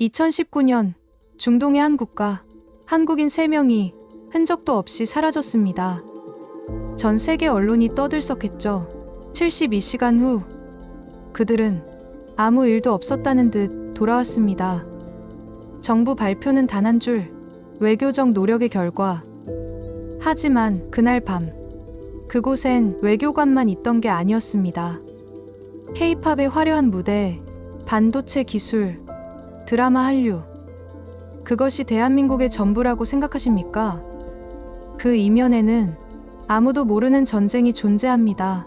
2019년 중동의 한 국가, 한국인 3명이 흔적도 없이 사라졌습니다. 전 세계 언론이 떠들썩했죠. 72시간 후 그들은 아무 일도 없었다는 듯 돌아왔습니다. 정부 발표는 단 한 줄, 외교적 노력의 결과. 하지만 그날 밤 그곳엔 외교관만 있던 게 아니었습니다. K-팝의 화려한 무대, 반도체 기술, 드라마 한류. 그것이 대한민국의 전부라고 생각하십니까? 그 이면에는 아무도 모르는 전쟁이 존재합니다.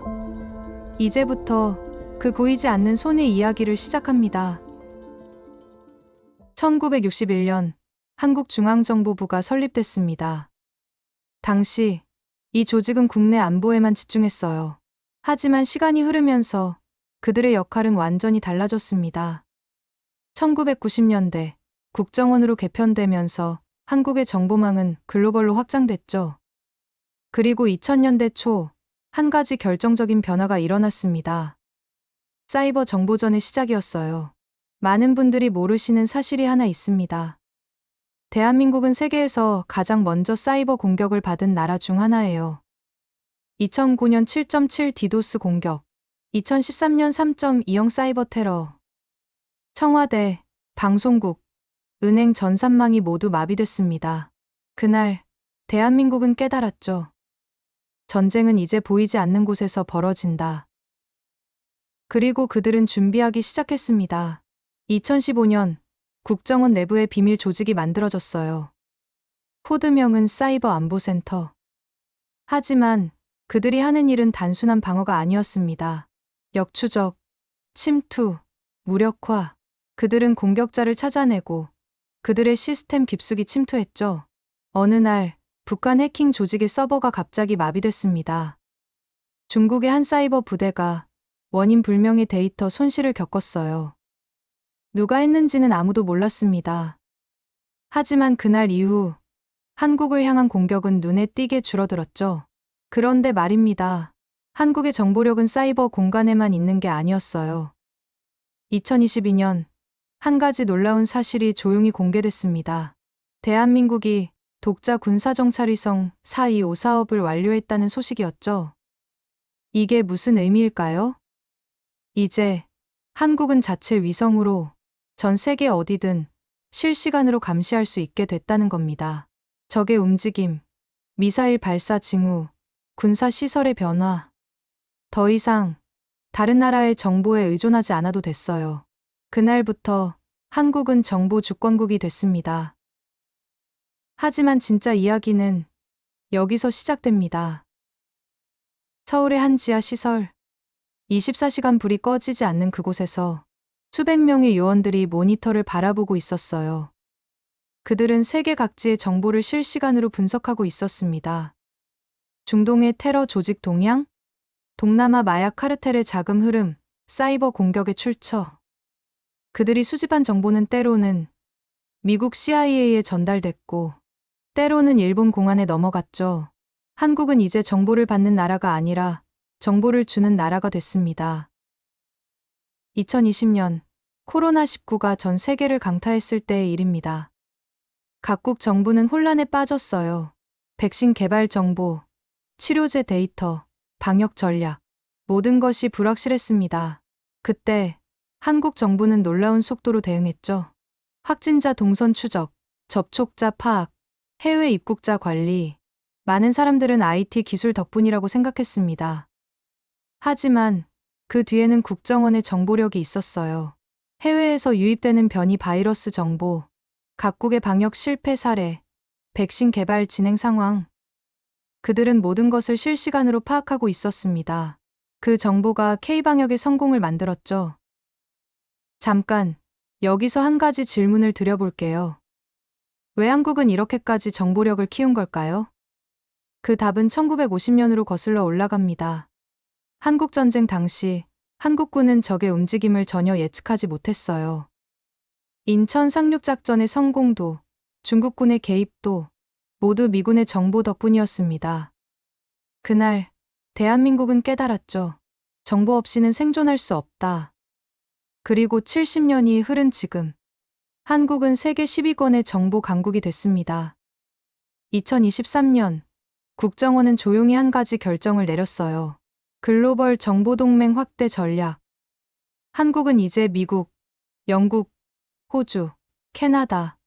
이제부터 그 보이지 않는 손의 이야기를 시작합니다. 1961년 한국중앙정보부가 설립됐습니다. 당시 이 조직은 국내 안보에만 집중했어요. 하지만 시간이 흐르면서 그들의 역할은 완전히 달라졌습니다. 1990년대 국정원으로 개편되면서 한국의 정보망은 글로벌로 확장됐죠. 그리고 2000년대 초 한 가지 결정적인 변화가 일어났습니다. 사이버 정보전의 시작이었어요. 많은 분들이 모르시는 사실이 하나 있습니다. 대한민국은 세계에서 가장 먼저 사이버 공격을 받은 나라 중 하나예요. 2009년 7.7 디도스 공격, 2013년 3.20 사이버 테러. 청와대, 방송국, 은행 전산망이 모두 마비됐습니다. 그날 대한민국은 깨달았죠. 전쟁은 이제 보이지 않는 곳에서 벌어진다. 그리고 그들은 준비하기 시작했습니다. 2015년 국정원 내부에 비밀 조직이 만들어졌어요. 코드명은 사이버 안보센터. 하지만 그들이 하는 일은 단순한 방어가 아니었습니다. 역추적, 침투, 무력화. 그들은 공격자를 찾아내고 그들의 시스템 깊숙이 침투했죠. 어느 날 북한 해킹 조직의 서버가 갑자기 마비됐습니다. 중국의 한 사이버 부대가 원인 불명의 데이터 손실을 겪었어요. 누가 했는지는 아무도 몰랐습니다. 하지만 그날 이후 한국을 향한 공격은 눈에 띄게 줄어들었죠. 그런데 말입니다. 한국의 정보력은 사이버 공간에만 있는 게 아니었어요. 2022년 한 가지 놀라운 사실이 조용히 공개됐습니다. 대한민국이 독자 군사정찰위성 425 사업을 완료했다는 소식이었죠. 이게 무슨 의미일까요? 이제 한국은 자체 위성으로 전 세계 어디든 실시간으로 감시할 수 있게 됐다는 겁니다. 적의 움직임, 미사일 발사 징후, 군사 시설의 변화. 더 이상 다른 나라의 정보에 의존하지 않아도 됐어요. 그날부터 한국은 정보 주권국이 됐습니다. 하지만 진짜 이야기는 여기서 시작됩니다. 서울의 한 지하 시설. 24시간 불이 꺼지지 않는 그곳에서 수백 명의 요원들이 모니터를 바라보고 있었어요. 그들은 세계 각지의 정보를 실시간으로 분석하고 있었습니다. 중동의 테러 조직 동향, 동남아 마약 카르텔의 자금 흐름, 사이버 공격의 출처. 그들이 수집한 정보는 때로는 미국 CIA에 전달됐고, 때로는 일본 공안에 넘어갔죠. 한국은 이제 정보를 받는 나라가 아니라 정보를 주는 나라가 됐습니다. 2020년 코로나19가 전 세계를 강타했을 때의 일입니다. 각국 정부는 혼란에 빠졌어요. 백신 개발 정보, 치료제 데이터, 방역 전략, 모든 것이 불확실했습니다. 그때 한국 정부는 놀라운 속도로 대응했죠. 확진자 동선 추적, 접촉자 파악, 해외 입국자 관리. 많은 사람들은 IT 기술 덕분이라고 생각했습니다. 하지만 그 뒤에는 국정원의 정보력이 있었어요. 해외에서 유입되는 변이 바이러스 정보, 각국의 방역 실패 사례, 백신 개발 진행 상황. 그들은 모든 것을 실시간으로 파악하고 있었습니다. 그 정보가 K방역의 성공을 만들었죠. 잠깐, 여기서 한 가지 질문을 드려볼게요. 왜 한국은 이렇게까지 정보력을 키운 걸까요? 그 답은 1950년으로 거슬러 올라갑니다. 한국전쟁 당시 한국군은 적의 움직임을 전혀 예측하지 못했어요. 인천 상륙작전의 성공도, 중국군의 개입도 모두 미군의 정보 덕분이었습니다. 그날 대한민국은 깨달았죠. 정보 없이는 생존할 수 없다. 그리고 70년이 흐른 지금 한국은 세계 10위권의 정보 강국이 됐습니다. 2023년 국정원은 조용히 한 가지 결정을 내렸어요. 글로벌 정보동맹 확대 전략. 한국은 이제 미국, 영국, 호주, 캐나다,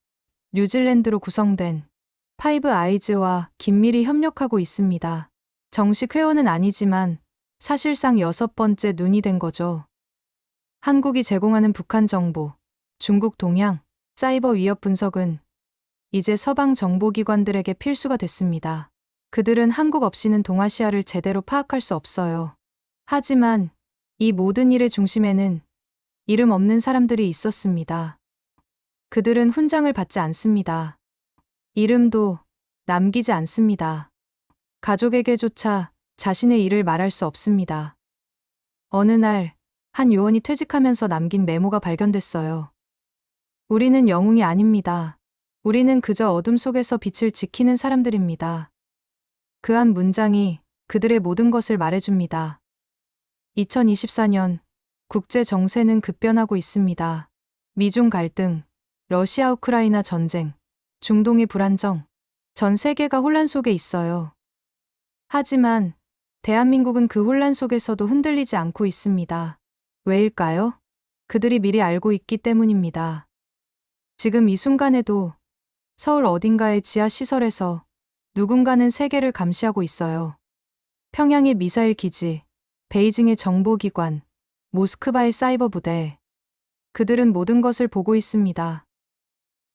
뉴질랜드로 구성된 파이브 아이즈와 긴밀히 협력하고 있습니다. 정식 회원은 아니지만 사실상 6번째 눈이 된 거죠. 한국이 제공하는 북한 정보, 중국 동향, 사이버 위협 분석은 이제 서방 정보기관들에게 필수가 됐습니다. 그들은 한국 없이는 동아시아를 제대로 파악할 수 없어요. 하지만 이 모든 일의 중심에는 이름 없는 사람들이 있었습니다. 그들은 훈장을 받지 않습니다. 이름도 남기지 않습니다. 가족에게조차 자신의 일을 말할 수 없습니다. 어느 날, 한 요원이 퇴직하면서 남긴 메모가 발견됐어요. 우리는 영웅이 아닙니다. 우리는 그저 어둠 속에서 빛을 지키는 사람들입니다. 그 한 문장이 그들의 모든 것을 말해줍니다. 2024년 국제 정세는 급변하고 있습니다. 미중 갈등, 러시아 우크라이나 전쟁, 중동의 불안정, 전 세계가 혼란 속에 있어요. 하지만 대한민국은 그 혼란 속에서도 흔들리지 않고 있습니다. 왜일까요? 그들이 미리 알고 있기 때문입니다. 지금 이 순간에도 서울 어딘가의 지하시설에서 누군가는 세계를 감시하고 있어요. 평양의 미사일 기지, 베이징의 정보기관, 모스크바의 사이버 부대. 그들은 모든 것을 보고 있습니다.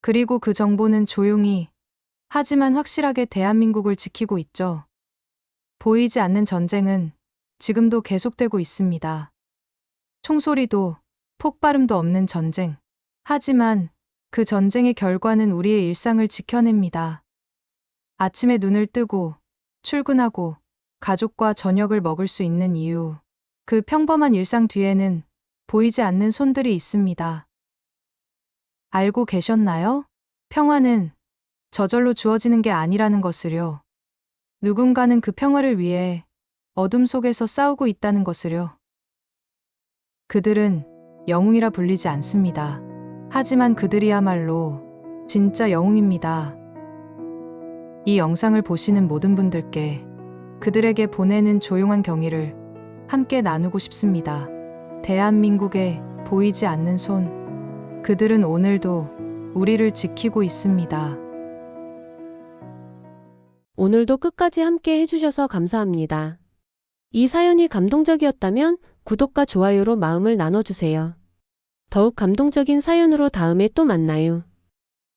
그리고 그 정보는 조용히, 하지만 확실하게 대한민국을 지키고 있죠. 보이지 않는 전쟁은 지금도 계속되고 있습니다. 총소리도 폭발음도 없는 전쟁. 하지만 그 전쟁의 결과는 우리의 일상을 지켜냅니다. 아침에 눈을 뜨고 출근하고 가족과 저녁을 먹을 수 있는 이유. 그 평범한 일상 뒤에는 보이지 않는 손들이 있습니다. 알고 계셨나요? 평화는 저절로 주어지는 게 아니라는 것을요. 누군가는 그 평화를 위해 어둠 속에서 싸우고 있다는 것을요. 그들은 영웅이라 불리지 않습니다. 하지만 그들이야말로 진짜 영웅입니다. 이 영상을 보시는 모든 분들께 그들에게 보내는 조용한 경의를 함께 나누고 싶습니다. 대한민국의 보이지 않는 손. 그들은 오늘도 우리를 지키고 있습니다. 오늘도 끝까지 함께 해주셔서 감사합니다. 이 사연이 감동적이었다면 구독과 좋아요로 마음을 나눠주세요. 더욱 감동적인 사연으로 다음에 또 만나요.